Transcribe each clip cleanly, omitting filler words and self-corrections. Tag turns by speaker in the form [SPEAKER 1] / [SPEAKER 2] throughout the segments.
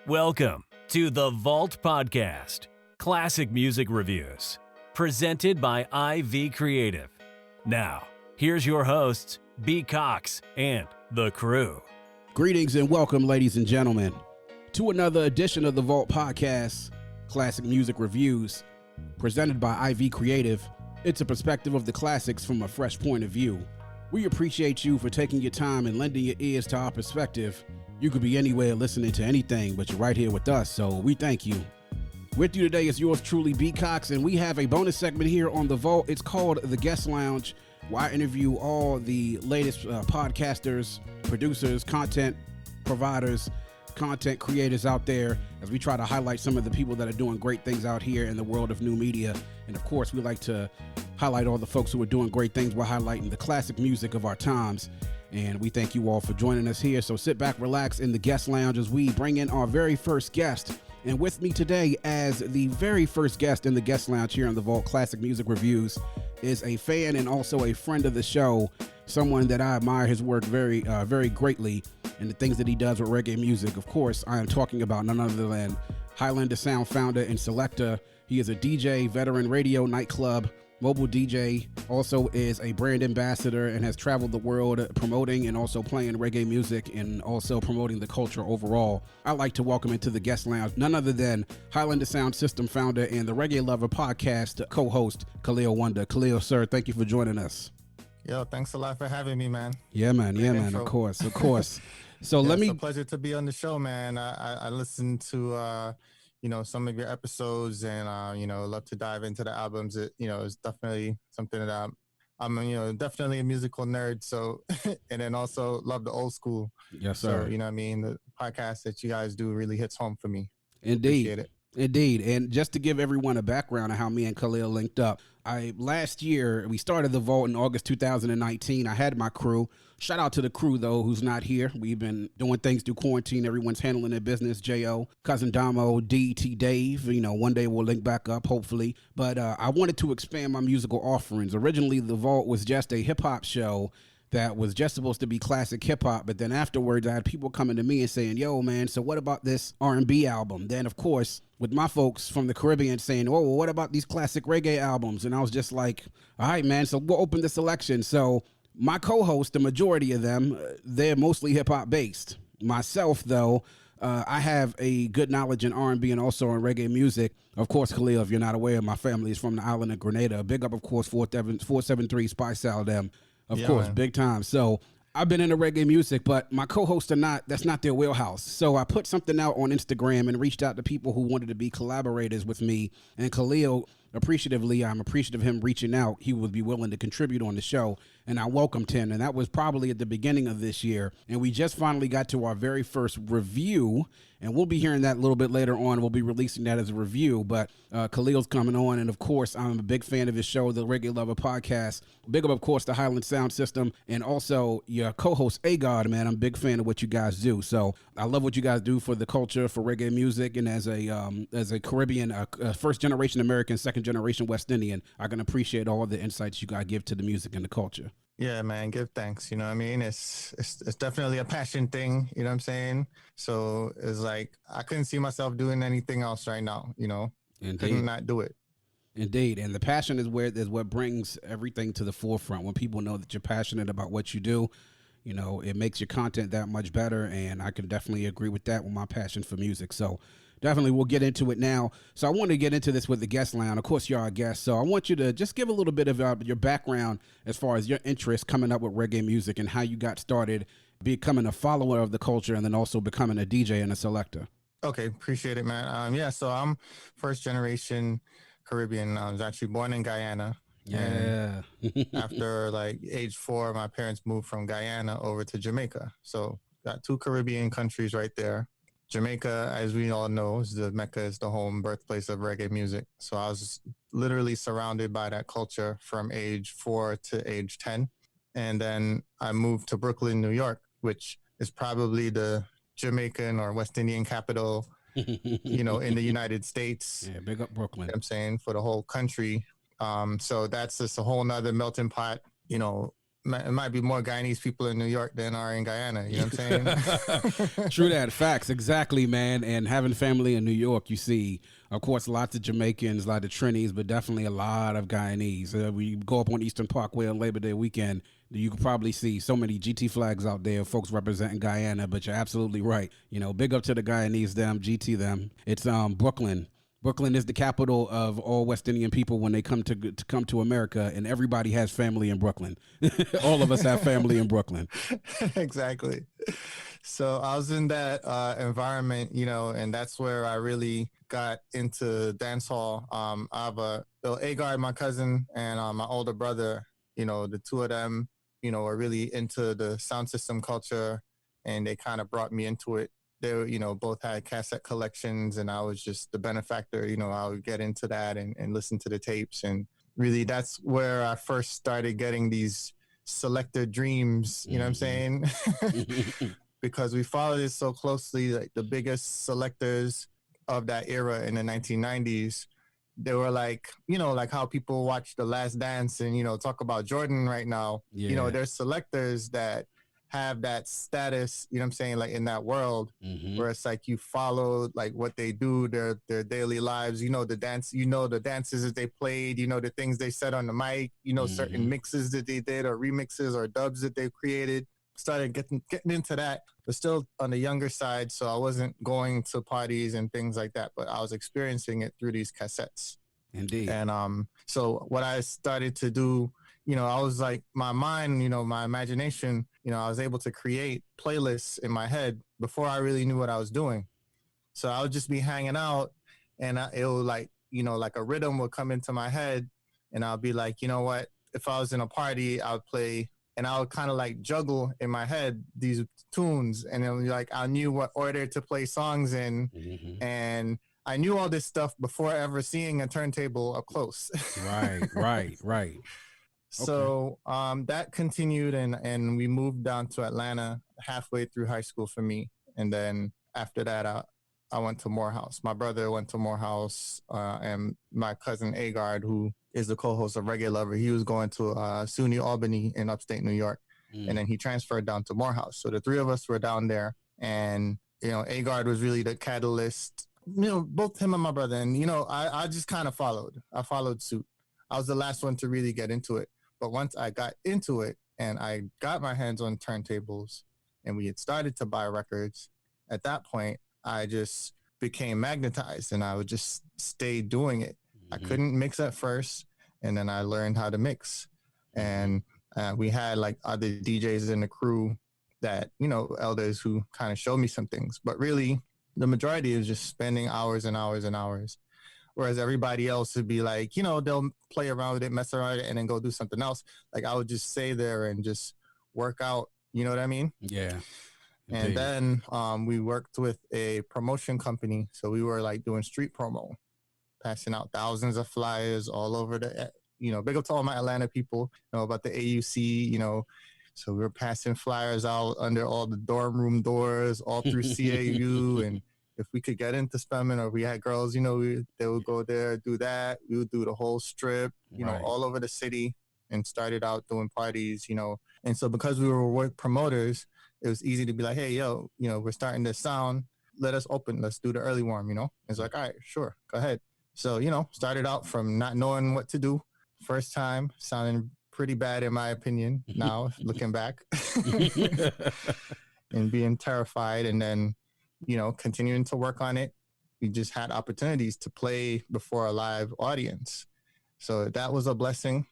[SPEAKER 1] Welcome to the Vault Podcast, classic music reviews, presented by IV Creative. Now, here's your hosts, B. Cox and the crew.
[SPEAKER 2] Greetings and welcome, ladies and gentlemen, to another edition of the Vault Podcast, classic music reviews, presented by IV Creative. It's a perspective of the classics from a fresh point of view. We appreciate you for taking your time and lending your ears to our perspective. You could be anywhere listening to anything, but you're right here with us, so we thank you. With you today is yours truly, B. Cox, and we have a bonus segment here on The Vault. It's called The Guest Lounge, where I interview all the latest podcasters, producers, content providers, content creators out there as we try to highlight some of the people that are doing great things out here in the world of new media. And of course, we like to highlight all the folks who are doing great things while highlighting the classic music of our times. And we thank you all for joining us here. So sit back, relax in the guest lounge as we bring in our very first guest. And with me today as the very first guest in the guest lounge here on the Vault Classic Music Reviews is a fan and also a friend of the show, someone that I admire his work very greatly and the things that he does with reggae music. Of course, I am talking about none other than Higlanda sound founder and Selecta. He is a DJ, veteran radio, nightclub, mobile DJ, also is a brand ambassador and has traveled the world promoting and also playing reggae music and also promoting the culture overall. I'd like to welcome into the guest lounge none other than Higlanda Sound System founder and the Reggae Lover Podcast co-host, Kahlil Wonda. Kahlil, sir, thank you for joining us.
[SPEAKER 3] Yo, thanks a lot for having me, man.
[SPEAKER 2] Yeah, man. Of course. So
[SPEAKER 3] yeah,
[SPEAKER 2] it's
[SPEAKER 3] a pleasure to be on the show, man. I listened to some of your episodes and love to dive into the albums. It's definitely something that I'm definitely a musical nerd. So and then also love the old school.
[SPEAKER 2] Yes, sir.
[SPEAKER 3] So, the podcast that you guys do really hits home for me.
[SPEAKER 2] Indeed.
[SPEAKER 3] Appreciate it.
[SPEAKER 2] Indeed. And just to give everyone a background of how me and Kahlil linked up, last year, we started the Vault in August 2019. I had my crew. Shout out to the crew, though, who's not here. We've been doing things through quarantine. Everyone's handling their business. J.O., Cousin Damo, D.T. Dave. One day we'll link back up, hopefully. But I wanted to expand my musical offerings. Originally, the Vault was just a hip-hop show that was just supposed to be classic hip-hop, but then afterwards I had people coming to me and saying, yo, man, so what about this R&B album? Then, of course, with my folks from the Caribbean saying, oh, well, what about these classic reggae albums? And I was just like, all right, man, so we'll open the selection. So my co-host, the majority of them, they're mostly hip-hop based. Myself, though, I have a good knowledge in R&B and also in reggae music. Of course, Kahlil, if you're not aware, my family is from the island of Grenada. Big up, of course, 473 Spice Out them. Of course, man. Big time. So I've been into reggae music, but my co-hosts that's not their wheelhouse. So I put something out on Instagram and reached out to people who wanted to be collaborators with me. And Kahlil, I'm appreciative of him reaching out. He would be willing to contribute on the show. And I welcomed him. And that was probably at the beginning of this year. And we just finally got to our very first review. And we'll be hearing that a little bit later on. We'll be releasing that as a review. But Khalil's coming on. And, of course, I'm a big fan of his show, the Reggae Lover Podcast. Big up, of course, the Highland Sound System. And also your co-host, A-God, man. I'm a big fan of what you guys do. So I love what you guys do for the culture, for reggae music. And as a Caribbean, first-generation American, second-generation West Indian, I can appreciate all the insights you guys give to the music and the culture.
[SPEAKER 3] Yeah, man, give thanks. It's definitely a passion thing. You know what I'm saying? So it's like I couldn't see myself doing anything else right now.
[SPEAKER 2] Indeed.
[SPEAKER 3] Couldn't not do it.
[SPEAKER 2] Indeed, and the passion is what brings everything to the forefront. When people know that you're passionate about what you do, it makes your content that much better. And I can definitely agree with that with my passion for music. So definitely, we'll get into it now. So I want to get into this with the guest lounge. Of course, you're our guest. So I want you to just give a little bit of your background as far as your interest coming up with reggae music and how you got started becoming a follower of the culture and then also becoming a DJ and a selector.
[SPEAKER 3] Okay, appreciate it, man. So I'm first generation Caribbean. I was actually born in Guyana.
[SPEAKER 2] Yeah.
[SPEAKER 3] After age 4, my parents moved from Guyana over to Jamaica. So got 2 Caribbean countries right there. Jamaica, as we all know, is the home birthplace of reggae music. So I was literally surrounded by that culture from age 4 to age 10. And then I moved to Brooklyn, New York, which is probably the Jamaican or West Indian capital, in the United States.
[SPEAKER 2] Yeah, big up Brooklyn.
[SPEAKER 3] I'm saying for the whole country. So that's just a whole nother melting pot, it might be more Guyanese people in New York than are in Guyana. You know what I'm saying?
[SPEAKER 2] True that. Facts. Exactly, man. And having family in New York, you see, of course, lots of Jamaicans, a lot of Trinis, but definitely a lot of Guyanese. We go up on Eastern Parkway on Labor Day weekend, you could probably see so many GT flags out there, folks representing Guyana, but you're absolutely right. You know, big up to the Guyanese, them, GT, them. It's Brooklyn. Brooklyn is the capital of all West Indian people when they come to America, and everybody has family in Brooklyn. All of us have family in Brooklyn.
[SPEAKER 3] Exactly. So I was in that environment, you know, and that's where I really got into dancehall. I have Agar, my cousin, and my older brother. You know, the two of them, you know, are really into the sound system culture, and they kind of brought me into it. They, you know, both had cassette collections, and I was just the benefactor. You know, I would get into that and listen to the tapes, and really that's where I first started getting these Selecta dreams. You know what I'm saying? Because we followed it so closely. Like the biggest selectors of that era in the 1990s, they were like, you know, like how people watch The Last Dance and, you know, talk about Jordan right now. Yeah. You know, there's selectors that have that status, you know what I'm saying, like in that world, where it's like you follow like what they do, their daily lives, you know, the dances that they played, you know, the things they said on the mic, you know, certain mixes that they did or remixes or dubs that they created. Started getting into that, but still on the younger side. So I wasn't going to parties and things like that, but I was experiencing it through these cassettes.
[SPEAKER 2] Indeed.
[SPEAKER 3] And so what I started to do, you know, I was like, my mind, you know, my imagination, you know, I was able to create playlists in my head before I really knew what I was doing. So I would just be hanging out, and it would like, you know, like a rhythm would come into my head, and I'll be like, you know what, if I was in a party, I would play. And I would kind of like juggle in my head these tunes, and then like I knew what order to play songs in, and I knew all this stuff before ever seeing a turntable up close.
[SPEAKER 2] Right.
[SPEAKER 3] So that continued, and we moved down to Atlanta halfway through high school for me, and then after that, I went to Morehouse. My brother went to Morehouse, and my cousin Agard, who is the co-host of Reggae Lover, he was going to SUNY Albany in upstate New York, and then he transferred down to Morehouse. So the three of us were down there, and, you know, Agard was really the catalyst, you know, both him and my brother. And, you know, I just kind of followed. I followed suit. I was the last one to really get into it. But once I got into it and I got my hands on turntables and we had started to buy records, at that point, I just became magnetized and I would just stay doing it. I couldn't mix at first, and then I learned how to mix. And we had like other DJs in the crew that, you know, elders who kind of showed me some things. But really, the majority is just spending hours and hours and hours. Whereas everybody else would be like, you know, they'll play around with it, mess around with it, and then go do something else. Like I would just stay there and just work out. You know what I mean?
[SPEAKER 2] Yeah.
[SPEAKER 3] And then we worked with a promotion company. So we were like doing street promo, passing out thousands of flyers all over the, you know, big up to all my Atlanta people, you know, about the AUC, you know. So we were passing flyers out under all the dorm room doors, all through CAU. And if we could get into Spelman, or we had girls, you know, they would go there, do that. We would do the whole strip, you know, all over the city, and started out doing parties, you know. And so because we were work promoters, it was easy to be like, hey, yo, you know, we're starting this sound. Let us open. Let's do the early warm, you know. It's like, all right, sure, go ahead. So, you know, started out from not knowing what to do. First time, sounding pretty bad in my opinion now, looking back. And being terrified, and then, you know, continuing to work on it. We just had opportunities to play before a live audience. So that was a blessing.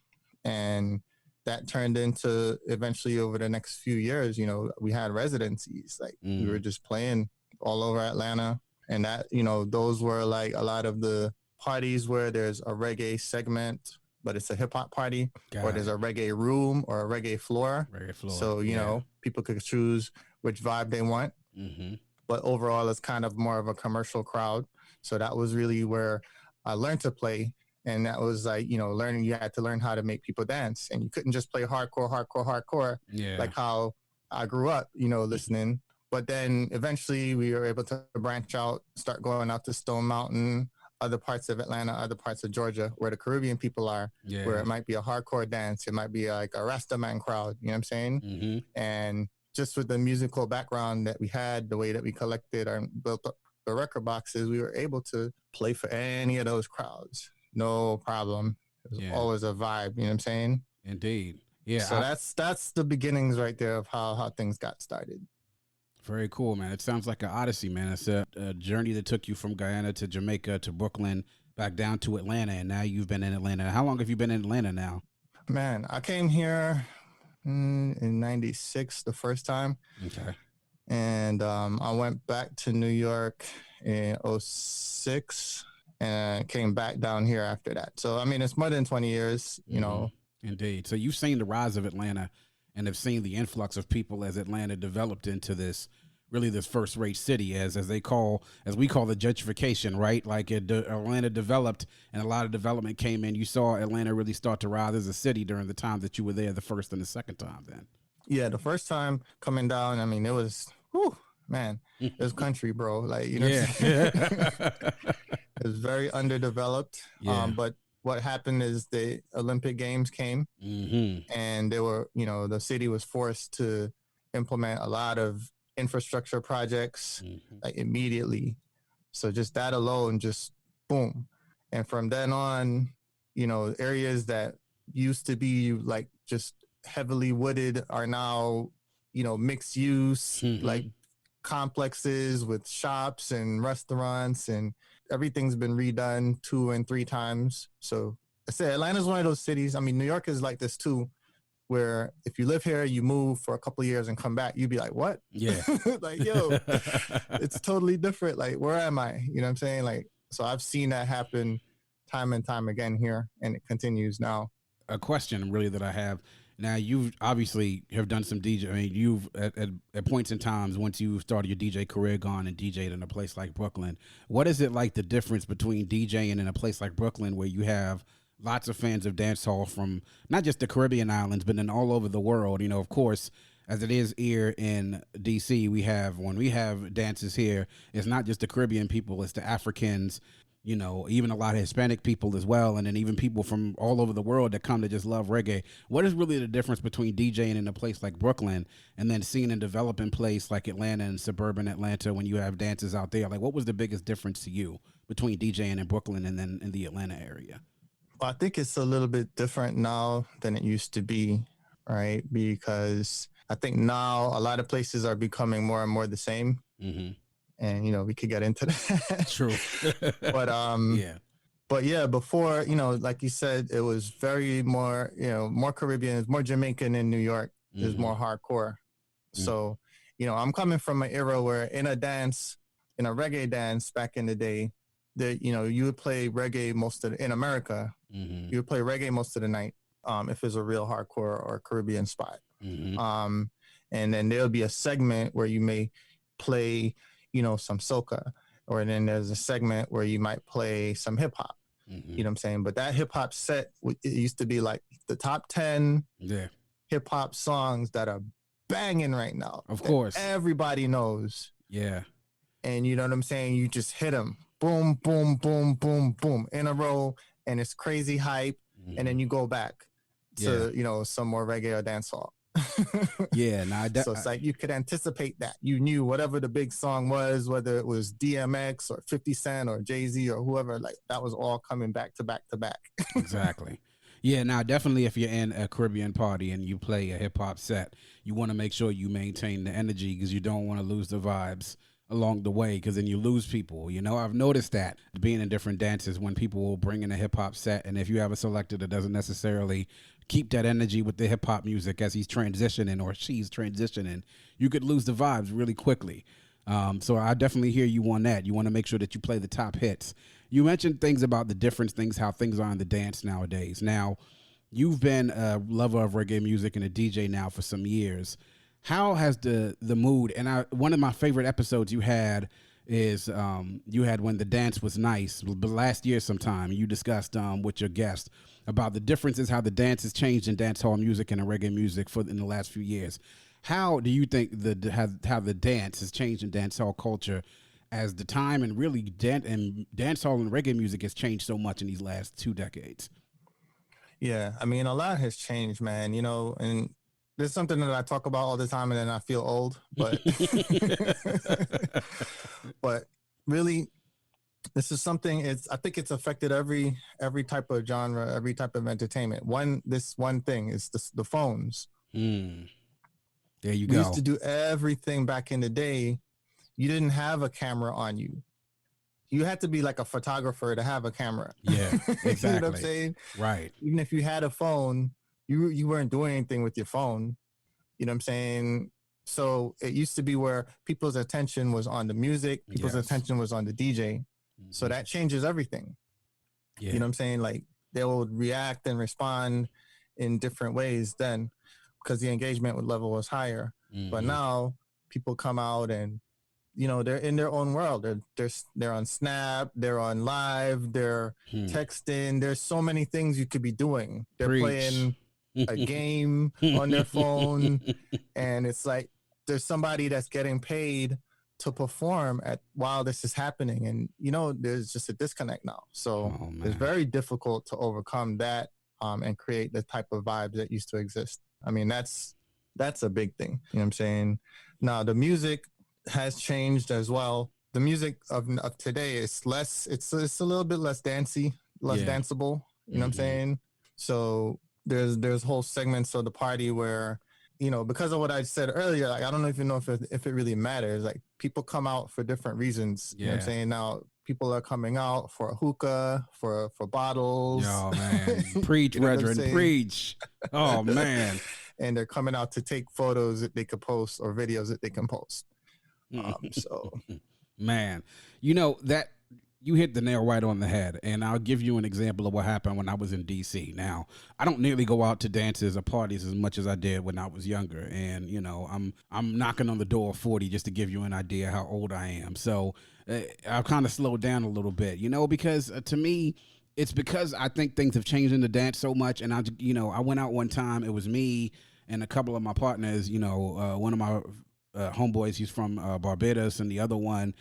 [SPEAKER 3] And that turned into eventually over the next few years, you know, we had residencies. Like we were just playing all over Atlanta. And that, you know, those were like a lot of the parties where there's a reggae segment, but it's a hip hop party, or there's a reggae room or a reggae floor. So, you know, people could choose which vibe they want. But overall, it's kind of more of a commercial crowd. So that was really where I learned to play. And that was like, you know, learning, you had to learn how to make people dance. And you couldn't just play hardcore, like how I grew up, you know, listening. But then eventually we were able to branch out, start going out to Stone Mountain, other parts of Atlanta, other parts of Georgia, where the Caribbean people are, where it might be a hardcore dance, it might be like a Rastaman crowd, you know what I'm saying?
[SPEAKER 2] Mm-hmm.
[SPEAKER 3] And just with the musical background that we had, the way that we collected and built up the record boxes, we were able to play for any of those crowds. No problem. It was always a vibe, you know what I'm saying?
[SPEAKER 2] Indeed. Yeah.
[SPEAKER 3] So that's the beginnings right there of how things got started.
[SPEAKER 2] Very cool, man. It sounds like an odyssey, man. It's a journey that took you from Guyana to Jamaica to Brooklyn, back down to Atlanta, and now you've been in Atlanta. How long have you been in Atlanta now?
[SPEAKER 3] Man, I came here in 96 the first time.
[SPEAKER 2] Okay.
[SPEAKER 3] And I went back to New York in 06 and came back down here after that. So, I mean, it's more than 20 years, you know.
[SPEAKER 2] Indeed. So you've seen the rise of Atlanta and have seen the influx of people as Atlanta developed into this first-rate city, as we call the gentrification, right? Like Atlanta developed and a lot of development came in. You saw Atlanta really start to rise as a city during the time that you were there the first and the second time then.
[SPEAKER 3] Yeah, the first time coming down, I mean, it was, man, it was country, bro. Like, you know what I'm saying? It was very underdeveloped.
[SPEAKER 2] Yeah.
[SPEAKER 3] But what happened is the Olympic Games came and they were, the city was forced to implement a lot of infrastructure projects like immediately. So just that alone, just boom. And from then on, areas that used to be like just heavily wooded are now, mixed use, like complexes with shops and restaurants, and everything's been redone 2 and 3 times. So I say Atlanta's one of those cities. I mean, New York is like this too, where if you live here, you move for a couple of years and come back, you'd be like, what?
[SPEAKER 2] Yeah.
[SPEAKER 3] Like, yo, it's totally different. Like, where am I? You know what I'm saying? Like, so I've seen that happen time and time again here, and it continues now.
[SPEAKER 2] A question really that I have. Now, you obviously have done some DJ. I mean, you've at points in times, once you started your DJ career, gone and DJed in a place like Brooklyn. What is it like, the difference between DJing in a place like Brooklyn, where you have lots of fans of dancehall from not just the Caribbean islands, but then all over the world? Of course, as it is here in DC, when we have dances here, it's not just the Caribbean people, it's the Africans, even a lot of Hispanic people as well, and then even people from all over the world that come to just love reggae. What is really the difference between DJing in a place like Brooklyn and then seeing a developing place like Atlanta and suburban Atlanta when you have dances out there? Like, what was the biggest difference to you between DJing in Brooklyn and then in the Atlanta area?
[SPEAKER 3] Well, I think it's a little bit different now than it used to be, right? Because I think now a lot of places are becoming more and more the same. And, we could get into that.
[SPEAKER 2] True.
[SPEAKER 3] But yeah, before, like you said, it was very more, more Caribbean, more Jamaican in New York. There's more hardcore. So, I'm coming from an era where in a reggae dance back in the day, that, you would play reggae in America, you would play reggae most of the night if it's a real hardcore or Caribbean spot. And then there'll be a segment where you may play, some soca, or then there's a segment where you might play some hip hop, you know what I'm saying? But that hip hop set, it used to be like the top 10 hip hop songs that are banging right now.
[SPEAKER 2] Of course.
[SPEAKER 3] Everybody knows.
[SPEAKER 2] Yeah.
[SPEAKER 3] And you know what I'm saying? You just hit them. Boom, boom, boom, boom, boom in a row. And it's crazy hype. And then you go back to, some more reggae or dancehall. So it's like you could anticipate that. You knew whatever the big song was, whether it was DMX or 50 Cent or Jay-Z or whoever, like that was all coming back to back to back.
[SPEAKER 2] Exactly. Yeah, now definitely if you're in a Caribbean party and you play a hip hop set, you want to make sure you maintain the energy, because you don't want to lose the vibes along the way, because then you lose people. I've noticed that being in different dances, when people will bring in a hip hop set, and if you have a selector that doesn't necessarily keep that energy with the hip hop music as he's transitioning or she's transitioning, you could lose the vibes really quickly. So I definitely hear you on that. You want to make sure that you play the top hits. You mentioned things about the different things, how things are in the dance nowadays. Now, you've been a lover of reggae music and a DJ now for some years. How has the mood, and one of my favorite episodes you had is you had when the dance was nice, but last year sometime you discussed with your guest about the differences, how the dance has changed in dancehall music and in reggae music in the last few years. How do you think how the dance has changed in dancehall culture as the time and really dancehall and reggae music has changed so much in these last 2 decades.
[SPEAKER 3] Yeah, I mean, a lot has changed, man. And there's something that I talk about all the time, and then I feel old. But but really, this is something. I think it's affected every type of genre, every type of entertainment. This one thing is the phones.
[SPEAKER 2] There you
[SPEAKER 3] We
[SPEAKER 2] go.
[SPEAKER 3] used to do everything back in the day. You didn't have a camera on you. You had to be like a photographer to have a camera.
[SPEAKER 2] Yeah, exactly.
[SPEAKER 3] You know what I'm saying?
[SPEAKER 2] Right.
[SPEAKER 3] Even if you had a phone, you weren't doing anything with your phone. You know what I'm saying? So it used to be where people's attention was on the music, people's attention was on the DJ. So that changes everything.
[SPEAKER 2] Yeah.
[SPEAKER 3] You know what I'm saying? Like they will react and respond in different ways then because the engagement level was higher. But now people come out and they're in their own world. They're on Snap, they're on Live, they're texting. There's so many things you could be doing. They're playing a game on their phone, and it's like there's somebody that's getting paid to perform while this is happening, and there's just a disconnect now. So it's very difficult to overcome that and create the type of vibes that used to exist. I mean, that's a big thing. You know what I'm saying? Now the music has changed as well. The music of today is less. It's a little bit less dancey, less danceable. You know what I'm saying? So there's whole segments of the party where because of what I said earlier, like I don't even know if it really matters. Like people come out for different reasons. You know what I'm saying? Now people are coming out for a hookah, for bottles.
[SPEAKER 2] Oh man, preach, brethren, preach. Oh man,
[SPEAKER 3] and they're coming out to take photos that they could post or videos that they can post. So,
[SPEAKER 2] man, that you hit the nail right on the head, and I'll give you an example of what happened when I was in DC. Now, I don't nearly go out to dances or parties as much as I did when I was younger, and I'm knocking on the door of 40 just to give you an idea how old I am. So I've kind of slowed down a little bit, because to me, it's because I think things have changed in the dance so much, and I went out one time. It was me and a couple of my partners. One of my homeboys, he's from Barbados, and the other one,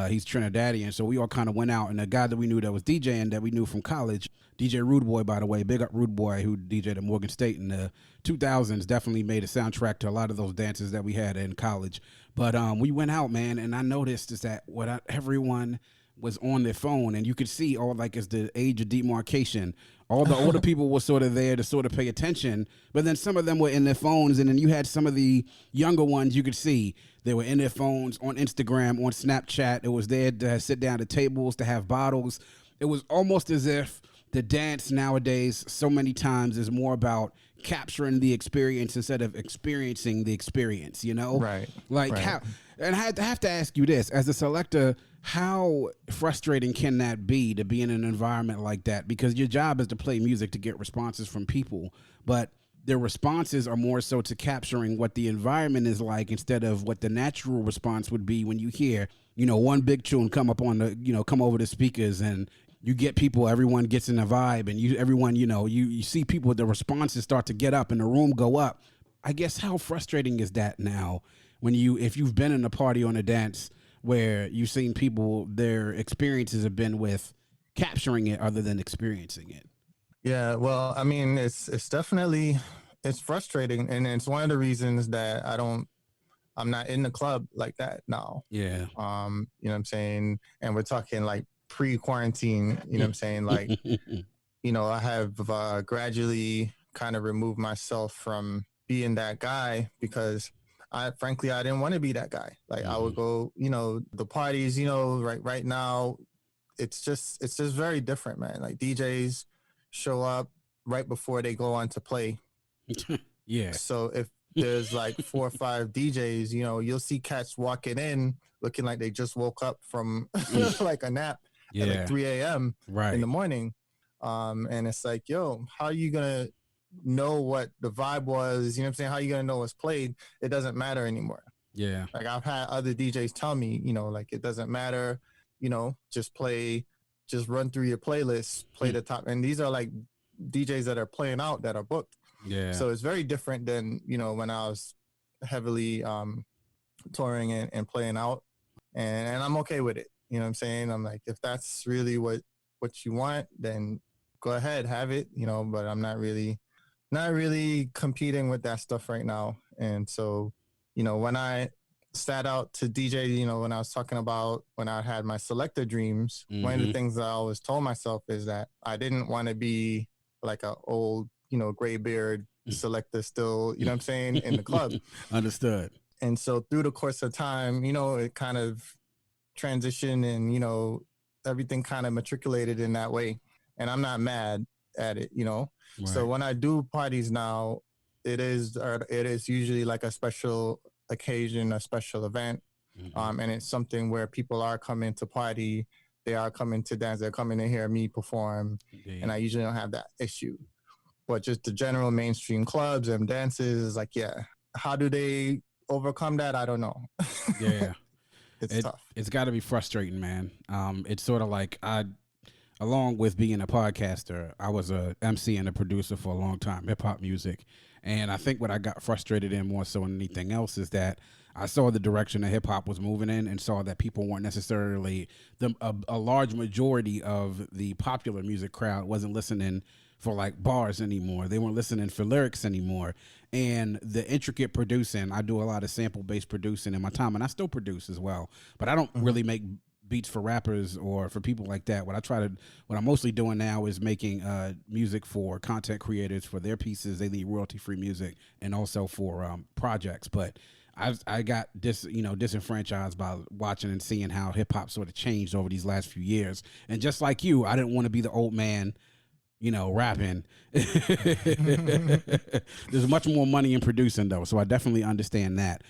[SPEAKER 2] he's Trinidadian. So we all kind of went out, and the guy that we knew that was DJing, that we knew from college, DJ Rude Boy, by the way, big up Rude Boy, who DJed at Morgan State in the 2000s, definitely made a soundtrack to a lot of those dances that we had in college. But we went out, man, and I noticed is that everyone was on their phone, and you could see it's the age of demarcation. All the older people were sort of there to sort of pay attention, but then some of them were in their phones, and then you had some of the younger ones you could see. They were in their phones, on Instagram, on Snapchat. It was there to sit down at tables, to have bottles. It was almost as if the dance nowadays so many times is more about capturing the experience instead of experiencing the experience,
[SPEAKER 3] Right.
[SPEAKER 2] How, and I have to ask you this, as a selector, how frustrating can that be to be in an environment like that? Because your job is to play music to get responses from people, but their responses are more so to capturing what the environment is like instead of what the natural response would be when you hear, one big tune come up on the, come over the speakers, and you get people, everyone gets in a vibe, and you see people, the responses start to get up and the room go up. I guess how frustrating is that now if you've been in a party on a dance where you've seen people, their experiences have been with capturing it other than experiencing it?
[SPEAKER 3] Yeah, well, I mean, it's definitely, it's frustrating. And it's one of the reasons that I'm not in the club like that now.
[SPEAKER 2] Yeah.
[SPEAKER 3] You know what I'm saying? And we're talking like pre-quarantine, you know what I'm saying? Like, I have gradually kind of removed myself from being that guy because frankly, I didn't want to be that guy. Like I would go, the parties, right now, it's just very different, man. Like DJs show up right before they go on to play.
[SPEAKER 2] Yeah.
[SPEAKER 3] So if there's like 4 or 5 DJs, you'll see cats walking in looking like they just woke up from like a nap at like 3 a.m. in the morning. And it's like, yo, how are you going to know what the vibe was? You know what I'm saying? How are you going to know what's played? It doesn't matter anymore.
[SPEAKER 2] Yeah.
[SPEAKER 3] Like I've had other DJs tell me, like it doesn't matter, just run through your playlist, play the top. And these are like DJs that are playing out that are booked.
[SPEAKER 2] Yeah.
[SPEAKER 3] So it's very different than, when I was heavily touring and playing out. and I'm okay with it. You know what I'm saying? I'm like, if that's really what you want, then go ahead, have it, you know, but I'm not really competing with that stuff right now. And so, you know, when I sat out to DJ, you know, when I was talking about when I had my Selecta dreams, one of the things that I always told myself is that I didn't want to be like a old, you know, gray beard Selecta still, you know what I'm saying, in the club.
[SPEAKER 2] Understood.
[SPEAKER 3] And so through the course of time, you know, it kind of transitioned and, you know, everything kind of matriculated in that way. And I'm not mad at it, you know. Right. So when I do parties now, it is usually like a special occasion, a special event. And it's something where people are coming to party, they are coming to dance, they're coming to hear me perform. And I usually don't have that issue. But just the general mainstream clubs and dances is like, yeah, how do they overcome that? I don't know.
[SPEAKER 2] Yeah.
[SPEAKER 3] It's tough.
[SPEAKER 2] It's got to be frustrating, man. It's sort of like along with being a podcaster, I was a MC and a producer for a long time, hip hop music. And I think what I got frustrated in more so than anything else is that I saw the direction that hip hop was moving in and saw that people weren't necessarily a large majority of the popular music crowd wasn't listening for like bars anymore. They weren't listening for lyrics anymore. And the intricate producing, I do a lot of sample-based producing in my time, and I still produce as well. But I don't really make beats for rappers or for people like that. What I'm mostly doing now is making music for content creators for their pieces. They need royalty-free music, and also for projects. But I got disenfranchised by watching and seeing how hip-hop sort of changed over these last few years. And just like you, I didn't want to be the old man, you know, rapping. There's much more money in producing, though, so I definitely understand that.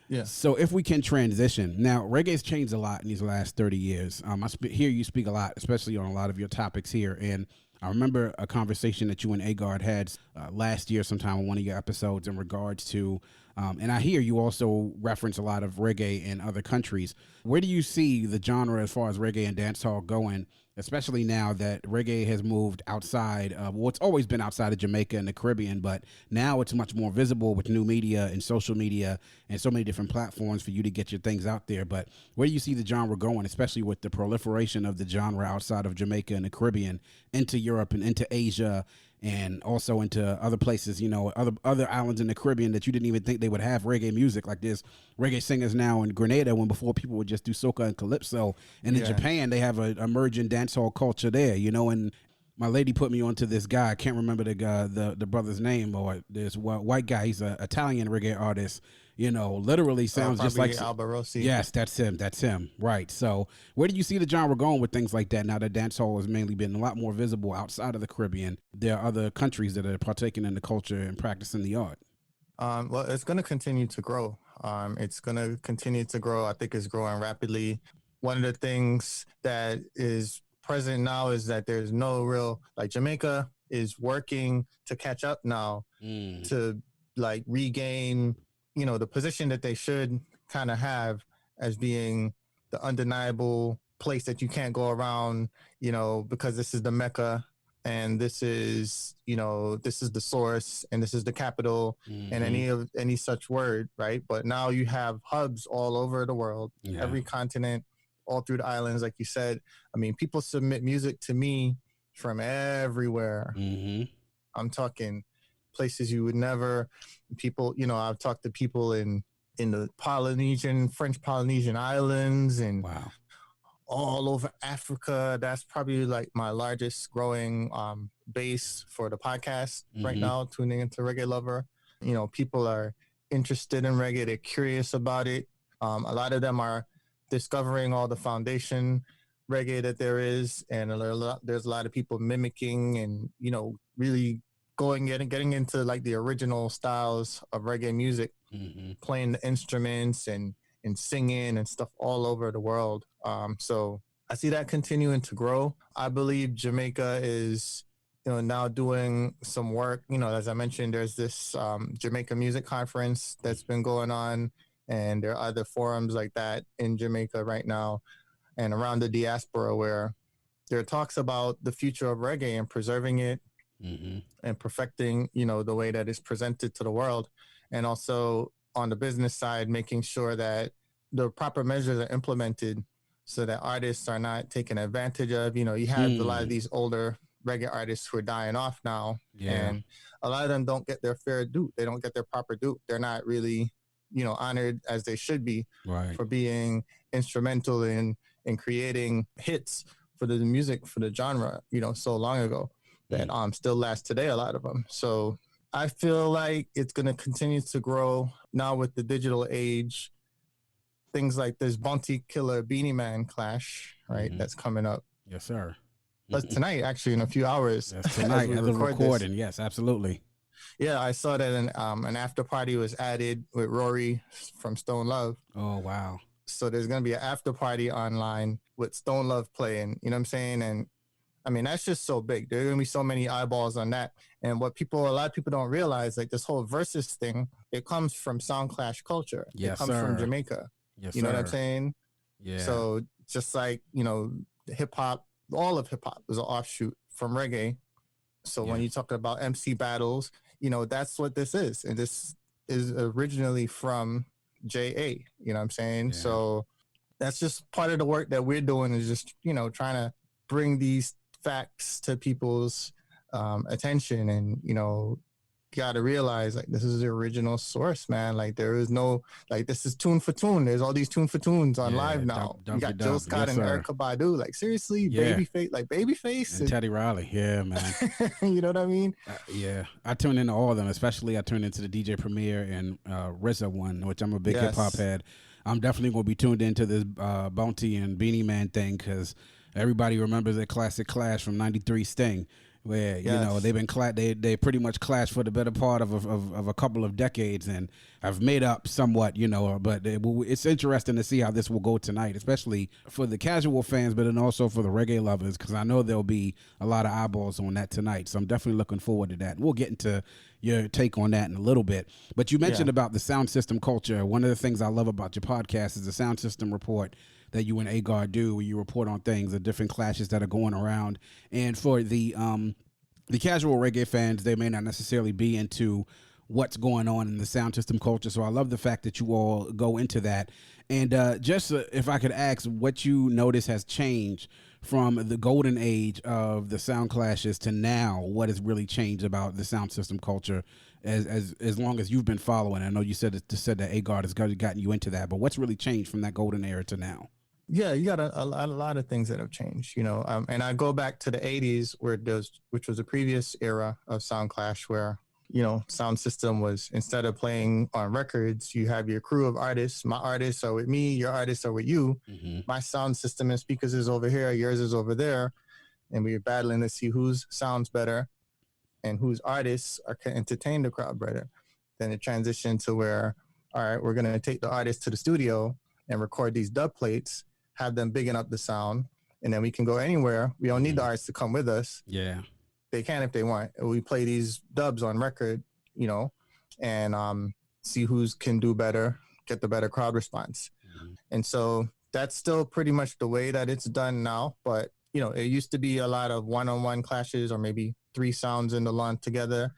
[SPEAKER 2] Yeah. So if we can transition now, reggae's changed a lot in these last 30 years. I hear you speak a lot, especially on a lot of your topics here. And I remember a conversation that you and Agard had last year sometime on one of your episodes in regards to, and I hear you also reference a lot of reggae in other countries. Where do you see the genre as far as reggae and dancehall going, especially now that reggae has moved outside of, well, it's always been outside of Jamaica and the Caribbean, but now it's much more visible with new media and social media and so many different platforms for you to get your things out there. But where do you see the genre going, especially with the proliferation of the genre outside of Jamaica and the Caribbean into Europe and into Asia and also into other places, you know, other islands in the Caribbean that you didn't even think they would have reggae music? Like there's reggae singers now in Grenada, when before people would just do soca and calypso. And in Japan, they have a emerging dancehall culture there, you know. And my lady put me onto this guy. I can't remember the brother's name, or this white guy. He's an Italian reggae artist. You know, literally sounds just like
[SPEAKER 3] Albarosi.
[SPEAKER 2] Yes, that's him. Right. So where do you see the genre going with things like that now that dancehall has mainly been a lot more visible outside of the Caribbean? There are other countries that are partaking in the culture and practicing the art.
[SPEAKER 3] Well, it's going to continue to grow. It's going to continue to grow. I think it's growing rapidly. One of the things that is present now is that there's no real, like, Jamaica is working to catch up now to like regain, you know, the position that they should kind of have as being the undeniable place that you can't go around, you know, because this is the Mecca and this is, you know, this is the source and this is the capital and any such word, right? But now you have hubs all over the world, every continent, all through the islands, like you said. I mean, people submit music to me from everywhere. I'm talking places you would never, people, you know, I've talked to people in the French Polynesian islands and all over Africa. That's probably like my largest growing base for the podcast right now, tuning into Reggae Lover. You know, people are interested in reggae. They're curious about it. A lot of them are discovering all the foundation reggae that there is. And there's a lot of people mimicking and, you know, really getting into like the original styles of reggae music, playing the instruments and singing and stuff all over the world. So I see that continuing to grow. I believe Jamaica is, you know, now doing some work. You know, as I mentioned, there's this Jamaica Music Conference that's been going on, and there are other forums like that in Jamaica right now and around the diaspora where there are talks about the future of reggae and preserving it, and perfecting, you know, the way that it's presented to the world. And also on the business side, making sure that the proper measures are implemented so that artists are not taken advantage of. You have a lot of these older reggae artists who are dying off now, and a lot of them don't get their fair due. They don't get their proper due. They're not really, honored as they should be for being instrumental in creating hits for the music, for the genre, so long ago that still last today, a lot of them. So I feel like it's going to continue to grow now with the digital age. Things like this Bounty Killer Beanie Man clash, right? That's coming up.
[SPEAKER 2] Yes, sir.
[SPEAKER 3] But tonight, actually, in a few hours.
[SPEAKER 2] That's tonight, as a recording. Yes, absolutely.
[SPEAKER 3] Yeah, I saw that an after party was added with Rory from Stone Love.
[SPEAKER 2] Oh, wow.
[SPEAKER 3] So there's going to be an after party online with Stone Love playing, you know what I'm saying? And I mean, that's just so big. There are going to be so many eyeballs on that. And a lot of people don't realize, like this whole versus thing, it comes from sound clash culture.
[SPEAKER 2] Yes,
[SPEAKER 3] it comes from Jamaica.
[SPEAKER 2] Yes,
[SPEAKER 3] you know what I'm saying?
[SPEAKER 2] Yeah.
[SPEAKER 3] So just like, hip hop, all of hip hop is an offshoot from reggae. So when you talk about MC battles, that's what this is. And this is originally from JA, you know what I'm saying?
[SPEAKER 2] Yeah.
[SPEAKER 3] So that's just part of the work that we're doing, is just, trying to bring these facts to people's attention. And, got to realize, like, this is the original source, man. Like, there is no, like, this is tune for tune. There's all these tune for tunes on live now. You got Jill Scott and Erykah Badu. Like, seriously, Babyface
[SPEAKER 2] and Teddy Riley. Yeah, man.
[SPEAKER 3] You know what I mean?
[SPEAKER 2] I tune into all of them. Especially I tune into the DJ Premier and RZA one, which I'm a big hip hop head. I'm definitely going to be tuned into this Bounty and Beanie Man thing, because everybody remembers that classic clash from '93 Sting, where they've been they pretty much clashed for the better part of a couple of decades, and have made up somewhat, but it's interesting to see how this will go tonight, especially for the casual fans, but then also for the reggae lovers, because I know there'll be a lot of eyeballs on that tonight. So I'm definitely looking forward to that. We'll get into your take on that in a little bit. But you mentioned about the sound system culture. One of the things I love about your podcast is the sound system report that you and Agar do, where you report on things, the different clashes that are going around. And for the casual reggae fans, they may not necessarily be into what's going on in the sound system culture. So I love the fact that you all go into that. And just if I could ask, what you notice has changed from the golden age of the sound clashes to now, what has really changed about the sound system culture as long as you've been following? I know you said that Agar has gotten you into that, but what's really changed from that golden era to now?
[SPEAKER 3] Yeah, you got a lot of things that have changed, and I go back to the 80s which was a previous era of sound clash, where, sound system was, instead of playing on records, you have your crew of artists. My artists are with me, your artists are with you. My sound system and speakers is over here, yours is over there. And we were battling to see whose sounds better and whose artists can entertain the crowd better. Then it transitioned to where, all right, we're going to take the artists to the studio and record these dub plates, have them bigging up the sound, and then we can go anywhere. We don't need the artists to come with us.
[SPEAKER 2] Yeah.
[SPEAKER 3] They can if they want. We play these dubs on record, and see who's can do better, get the better crowd response. And so that's still pretty much the way that it's done now. But, it used to be a lot of one-on-one clashes, or maybe 3 sounds in the lawn together.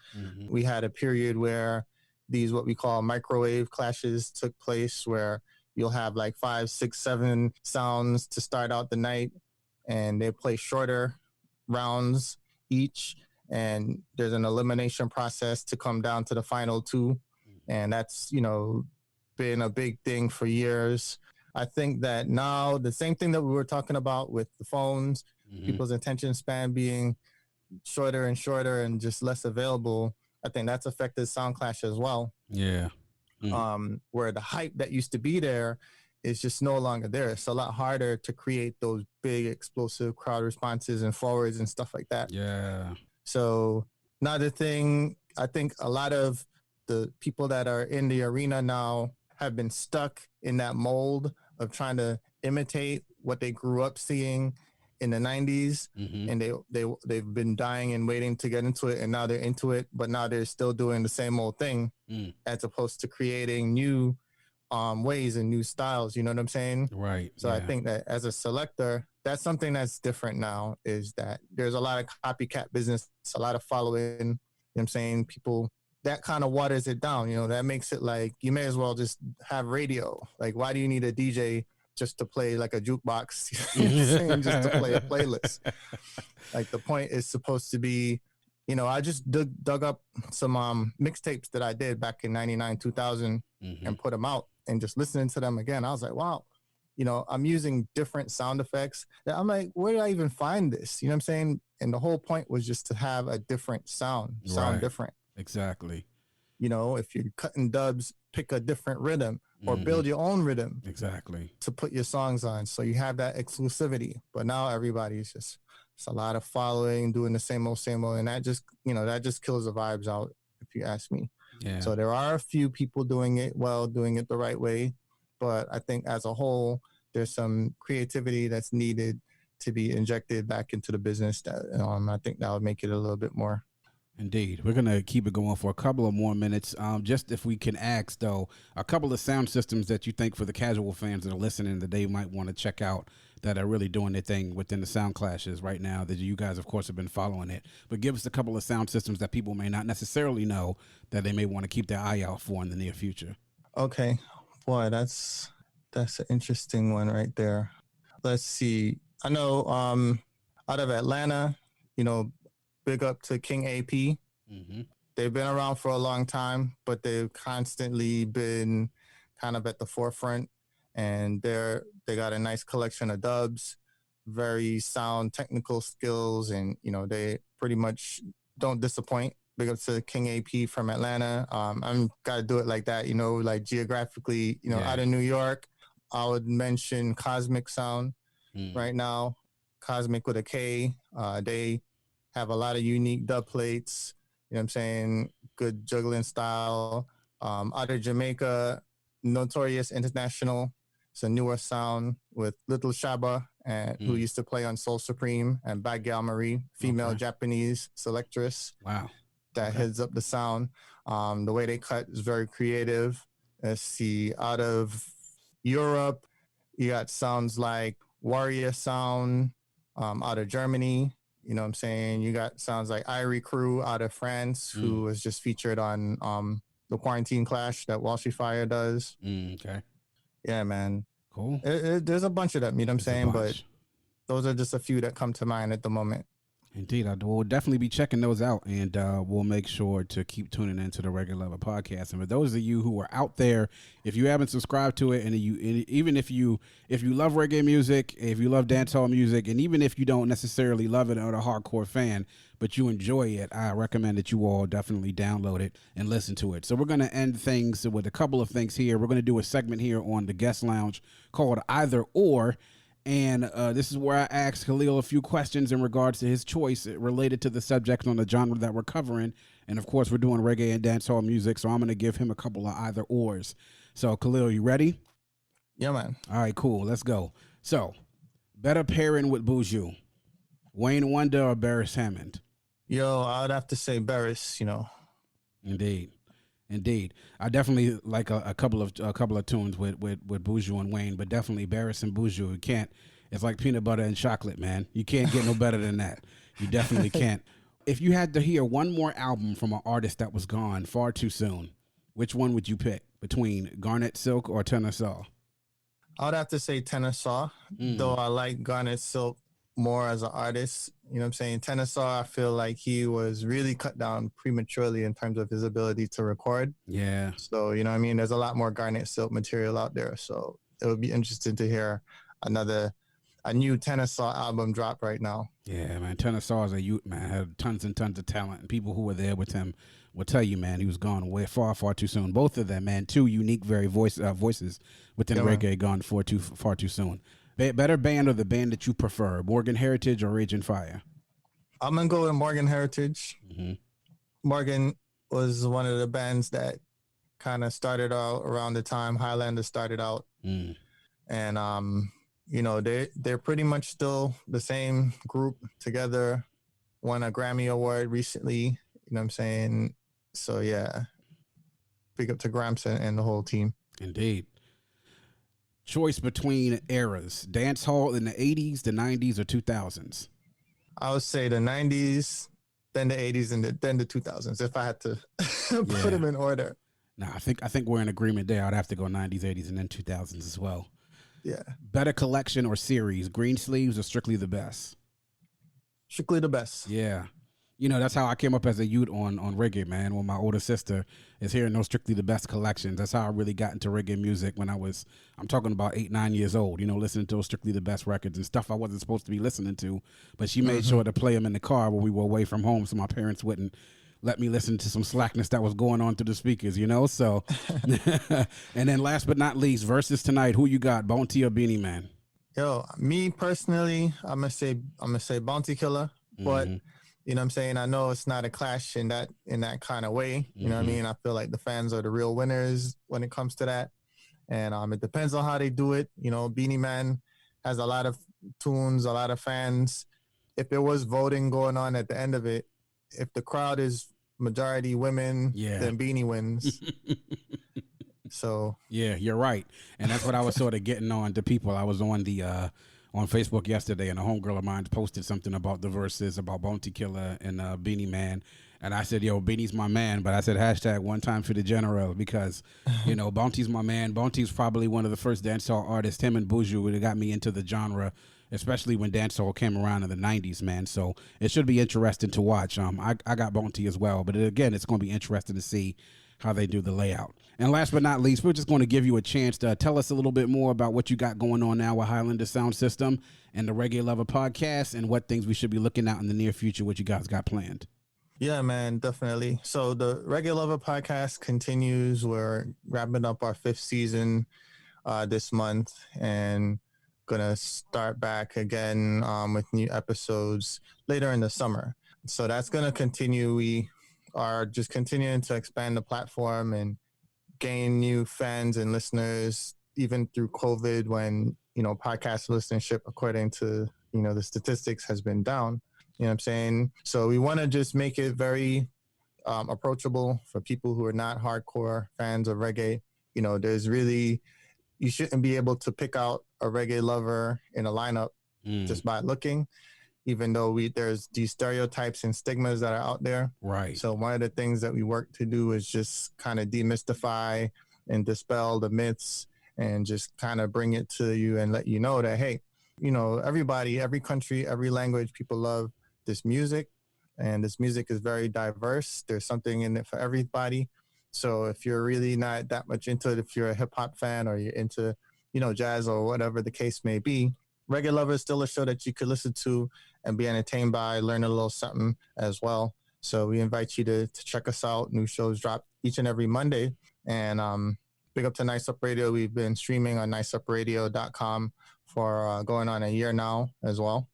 [SPEAKER 3] We had a period where these, what we call microwave clashes, took place, where you'll have like 5, 6, 7 sounds to start out the night, and they play shorter rounds each. And there's an elimination process to come down to the final 2. And that's, been a big thing for years. I think that now the same thing that we were talking about with the phones, people's attention span being shorter and shorter and just less available, I think that's affected sound clash as well.
[SPEAKER 2] Yeah.
[SPEAKER 3] Where the hype that used to be there is just no longer there. It's a lot harder to create those big explosive crowd responses and forwards and stuff like that.
[SPEAKER 2] Yeah.
[SPEAKER 3] So another thing, I think a lot of the people that are in the arena now have been stuck in that mold of trying to imitate what they grew up seeing in the 90s, and they've been dying and waiting to get into it, and now they're into it, but now they're still doing the same old thing, as opposed to creating new ways and new styles. You know what I'm saying?
[SPEAKER 2] Right.
[SPEAKER 3] So I think that as a selector, that's something that's different now, is that there's a lot of copycat business, a lot of following, you know what I'm saying? People that kind of waters it down. That makes it like you may as well just have radio. Like, why do you need a DJ just to play like a jukebox? You know what I'm saying? Just to play a playlist. Like, the point is supposed to be, I just dug up some mixtapes that I did back in 99, 2000 and put them out, and just listening to them again, I was like, wow, I'm using different sound effects that I'm like, where did I even find this? You know what I'm saying? And the whole point was just to have a different sound different.
[SPEAKER 2] Exactly.
[SPEAKER 3] If you're cutting dubs, pick a different rhythm or build your own rhythm.
[SPEAKER 2] Exactly.
[SPEAKER 3] To put your songs on. So you have that exclusivity. But now everybody's just, it's a lot of following, doing the same old. And that just, that just kills the vibes out, if you ask me.
[SPEAKER 2] Yeah.
[SPEAKER 3] So there are a few people doing it well, doing it the right way. But I think as a whole, there's some creativity that's needed to be injected back into the business. That I think that would make it a little bit more.
[SPEAKER 2] Indeed. We're going to keep it going for a couple of more minutes. Just if we can ask, though, a couple of sound systems that you think for the casual fans that are listening that they might want to check out that are really doing their thing within the sound clashes right now that you guys, of course, have been following it. But give us a couple of sound systems that people may not necessarily know that they may want to keep their eye out for in the near future.
[SPEAKER 3] Okay. Boy, that's an interesting one right there. Let's see. I know out of Atlanta, big up to King AP. They've been around for a long time, but they've constantly been kind of at the forefront, and they got a nice collection of dubs, very sound technical skills, and they pretty much don't disappoint. Big up to King AP from Atlanta. I'm gotta do it like that, like geographically, out of New York. I would mention Cosmic Sound right now. Cosmic with a K. They have a lot of unique dub plates. You know what I'm saying? Good juggling style. Out of Jamaica, Notorious International. It's a newer sound with Little Shaba, and who used to play on Soul Supreme, and Bad Gal Marie, female Japanese selectress.
[SPEAKER 2] Wow.
[SPEAKER 3] That heads up the sound. The way they cut is very creative. Let's see, out of Europe, you got sounds like Warrior Sound out of Germany. You know what I'm saying? You got sounds like Irie Crew out of France, who was just featured on the Quarantine Clash that Walshy Fire does.
[SPEAKER 2] Okay.
[SPEAKER 3] Yeah, man.
[SPEAKER 2] Cool.
[SPEAKER 3] There's a bunch of them, you know what I'm saying? But those are just a few that come to mind at the moment.
[SPEAKER 2] Indeed, we'll definitely be checking those out, and we'll make sure to keep tuning into the Reggae Lover Podcast. And for those of you who are out there, if you haven't subscribed to it, and even if you love reggae music, if you love dancehall music, and even if you don't necessarily love it or a hardcore fan, but you enjoy it, I recommend that you all definitely download it and listen to it. So we're going to end things with a couple of things here. We're going to do a segment here on the Guest Lounge called Either Or. And this is where I asked Kahlil a few questions in regards to his choice related to the subject on the genre that we're covering. And, of course, we're doing reggae and dancehall music, so I'm going to give him a couple of either-ors. So, Kahlil, you ready?
[SPEAKER 3] Yeah, man.
[SPEAKER 2] All right, cool. Let's go. So, better pairing with Buju, Wayne Wonda or Barris Hammond?
[SPEAKER 3] Yo, I would have to say Barris,
[SPEAKER 2] Indeed. I definitely like a couple of tunes with Buju and Wayne, but definitely Barris and Buju. You can't. It's like peanut butter and chocolate, man. You can't get no better than that. You definitely can't. If you had to hear one more album from an artist that was gone far too soon, which one would you pick between Garnet Silk or Tenor Saw?
[SPEAKER 3] I would have to say Tenor Saw, though I like Garnet Silk more as an artist. You know what I'm saying? Tenor Saw, I feel like he was really cut down prematurely in terms of his ability to record.
[SPEAKER 2] Yeah.
[SPEAKER 3] So, you know what I mean? There's a lot more Garnet Silk material out there. So it would be interesting to hear a new Tenor Saw album drop right now.
[SPEAKER 2] Yeah, man. Tenor Saw is a youth, man. Had tons and tons of talent. And people who were there with him will tell you, man, he was gone way far too soon. Both of them, man, two unique voices within reggae gone far too soon. Better band or the band that you prefer, Morgan Heritage or Raging Fire?
[SPEAKER 3] I'm going to go with Morgan Heritage.
[SPEAKER 2] Mm-hmm.
[SPEAKER 3] Morgan was one of the bands that kind of started out around the time Highlanda started out. And, they're pretty much still the same group together, won a Grammy Award recently, you know what I'm saying? So, yeah, big up to Gramps and the whole team.
[SPEAKER 2] Indeed. Choice between eras, dancehall in the 80s, the 90s, or 2000s?
[SPEAKER 3] I would say the 90s, then the 80s, and then the 2000s, if I had to put them in order.
[SPEAKER 2] No, I think we're in agreement there. I'd have to go 90s, 80s, and then 2000s as well.
[SPEAKER 3] Yeah.
[SPEAKER 2] Better collection or series, Green Sleeves or Strictly the Best?
[SPEAKER 3] Strictly the Best.
[SPEAKER 2] Yeah. You know, that's how I came up as a youth on reggae, man. When my older sister is hearing those Strictly the Best collections, that's how I really got into reggae music when I'm talking about 8, 9 years old, you know, listening to those Strictly the Best records and stuff I wasn't supposed to be listening to. But she made sure to play them in the car when we were away from home so my parents wouldn't let me listen to some slackness that was going on through the speakers, you know? So, and then last but not least, versus tonight, who you got, Bounty or Beanie Man?
[SPEAKER 3] Yo, me personally, I'm gonna say Bounty Killer, but you know what I'm saying? I know it's not a clash in that kind of way. You know what I mean? I feel like the fans are the real winners when it comes to that. And it depends on how they do it. You know, Beanie Man has a lot of tunes, a lot of fans. If there was voting going on at the end of it, if the crowd is majority women, then Beanie wins. So
[SPEAKER 2] yeah, you're right. And that's what I was sort of getting on to people. I was on the on Facebook yesterday, and a homegirl of mine posted something about the verses about Bounty Killer and Beanie Man. And I said, yo, Beanie's my man. But I said, hashtag one time for the general, because, you know, Bounty's my man. Bounty's probably one of the first dancehall artists, him and Buju, that got me into the genre, especially when dancehall came around in the 90s, man. So it should be interesting to watch. I got Bounty as well. But again, it's going to be interesting to see how they do the layout. And last but not least, we're just going to give you a chance to tell us a little bit more about what you got going on now with Highlanda Sound System and the Reggae Lover Podcast, and what things we should be looking at in the near future, what you guys got planned.
[SPEAKER 3] Yeah, man, definitely. So the Reggae Lover Podcast continues. We're wrapping up our 5th season this month, and gonna start back again with new episodes later in the summer. So that's gonna continue. We are just continuing to expand the platform and gain new fans and listeners, even through COVID, when, you know, podcast listenership, according to, you know, the statistics, has been down. You know what I'm saying? So we want to just make it very approachable for people who are not hardcore fans of reggae. You know, you shouldn't be able to pick out a reggae lover in a lineup just by looking, even though there's these stereotypes and stigmas that are out there.
[SPEAKER 2] Right.
[SPEAKER 3] So one of the things that we work to do is just kind of demystify and dispel the myths, and just kind of bring it to you and let you know that, hey, you know, everybody, every country, every language, people love this music, and this music is very diverse. There's something in it for everybody. So if you're really not that much into it, if you're a hip hop fan or you're into, you know, jazz or whatever the case may be, Reggae Lover is still a show that you could listen to and be entertained by, learn a little something as well. So we invite you to check us out. New shows drop each and every Monday. And big up to Nice Up Radio. We've been streaming on niceupradio.com for going on a year now as well.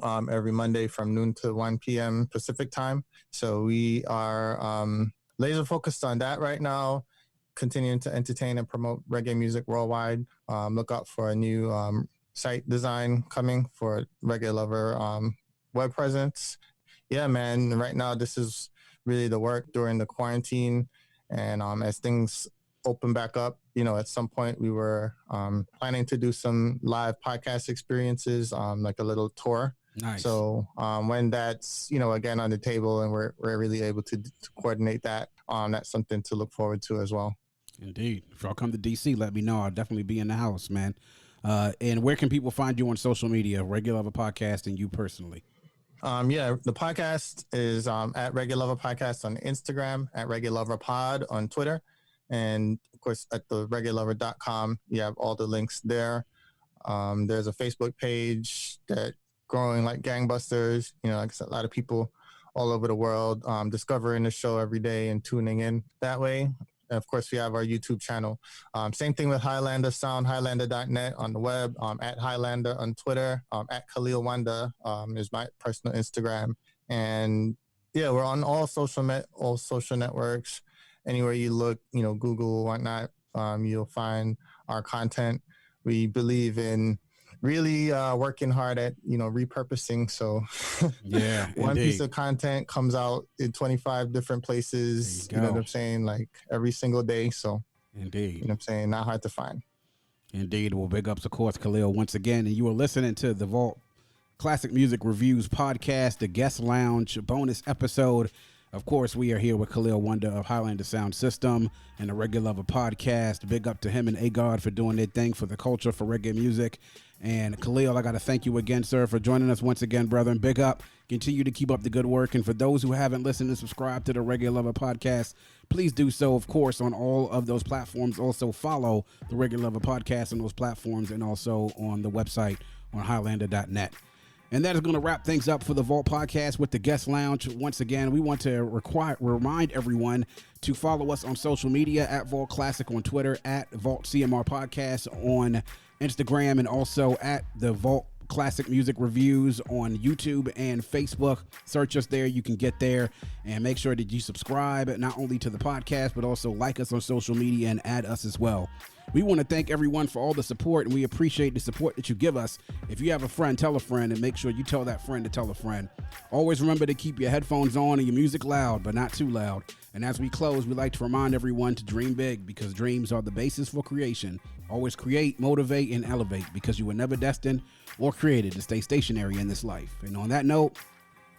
[SPEAKER 3] Every Monday from noon to 1 p.m. Pacific time. So we are laser focused on that right now, continuing to entertain and promote reggae music worldwide. Look out for a new site design coming for Reggae Lover web presence. Yeah, man, right now this is really the work during the quarantine. And as things open back up, you know, at some point we were planning to do some live podcast experiences, like a little tour.
[SPEAKER 2] Nice.
[SPEAKER 3] So when that's, you know, again on the table and we're really able to coordinate that, that's something to look forward to as well.
[SPEAKER 2] Indeed. If y'all come to DC, let me know. I'll definitely be in the house, man. And where can people find you on social media, Reggae Lover Podcast, and you personally?
[SPEAKER 3] The podcast is at Reggae Lover Podcast on Instagram, at Reggae Lover Pod on Twitter, and of course at the reggaelover.com. You have all the links there. There's a Facebook page that growing like gangbusters. You know, like I said, a lot of people all over the world discovering the show every day and tuning in that way. And of course, we have our YouTube channel. Same thing with Highlanda Sound, Highlanda.net on the web, at Highlanda on Twitter, at Kahlil Wonda is my personal Instagram. And yeah, we're on all social networks. Anywhere you look, you know, Google, whatnot, you'll find our content. We believe in really working hard at, you know, repurposing. So
[SPEAKER 2] yeah,
[SPEAKER 3] one
[SPEAKER 2] indeed.
[SPEAKER 3] piece of content comes out in 25 different places, you know what I'm saying, like every single day. So
[SPEAKER 2] indeed,
[SPEAKER 3] you know what I'm saying, not hard to find.
[SPEAKER 2] Indeed. Well, big ups, of course, Kahlil, once again. And you were listening to The Vault Classic Music Reviews Podcast, the Guest Lounge bonus episode. Of course, we are here with Kahlil Wonda of Highlanda Sound System and the Reggae Lover Podcast. Big up to him and EitherOr for doing their thing for the culture, for reggae music. And Kahlil, I got to thank you again, sir, for joining us once again, brother. And big up. Continue to keep up the good work. And for those who haven't listened and subscribed to the Reggae Lover Podcast, please do so, of course, on all of those platforms. Also follow the Reggae Lover Podcast on those platforms and also on the website on Highlanda.net. And that is going to wrap things up for the Vault Podcast with the Guest Lounge. Once again, we want to remind everyone to follow us on social media at Vault Classic on Twitter, at Vault CMR Podcast on Instagram, and also at the Vault Classic Music Reviews on YouTube and Facebook. Search us there. You can get there, and make sure that you subscribe not only to the podcast, but also like us on social media and add us as well. We want to thank everyone for all the support, and we appreciate the support that you give us. If you have a friend, tell a friend, and make sure you tell that friend to tell a friend. Always remember to keep your headphones on and your music loud, but not too loud. And as we close, we like to remind everyone to dream big, because dreams are the basis for creation. Always create, motivate, and elevate, because you were never destined or created to stay stationary in this life. And on that note,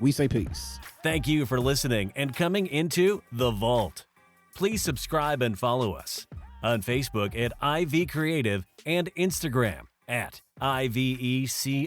[SPEAKER 2] we say peace.
[SPEAKER 1] Thank you for listening and coming into The Vault. Please subscribe and follow us on Facebook at IV Creative and Instagram at IVECRE8.